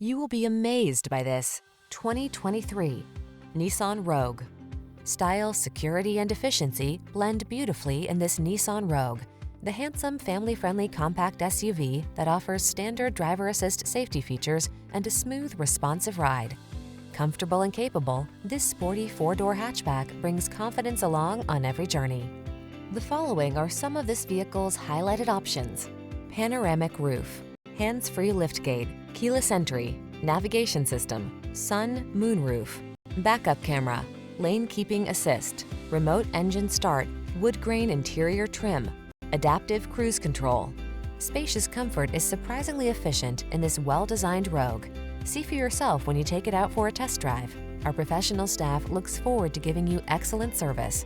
You will be amazed by this 2023 Nissan Rogue. Style, security, and efficiency blend beautifully in this Nissan Rogue, the handsome, family-friendly compact SUV that offers standard driver assist safety features and a smooth, responsive ride. Comfortable and capable, this sporty four-door hatchback brings confidence along on every journey. The following are some of this vehicle's highlighted options: panoramic roof, hands-free liftgate, keyless entry, navigation system, sun, moonroof, backup camera, lane keeping assist, remote engine start, wood grain interior trim, adaptive cruise control. Spacious comfort is surprisingly efficient in this well-designed Rogue. See for yourself when you take it out for a test drive. Our professional staff looks forward to giving you excellent service.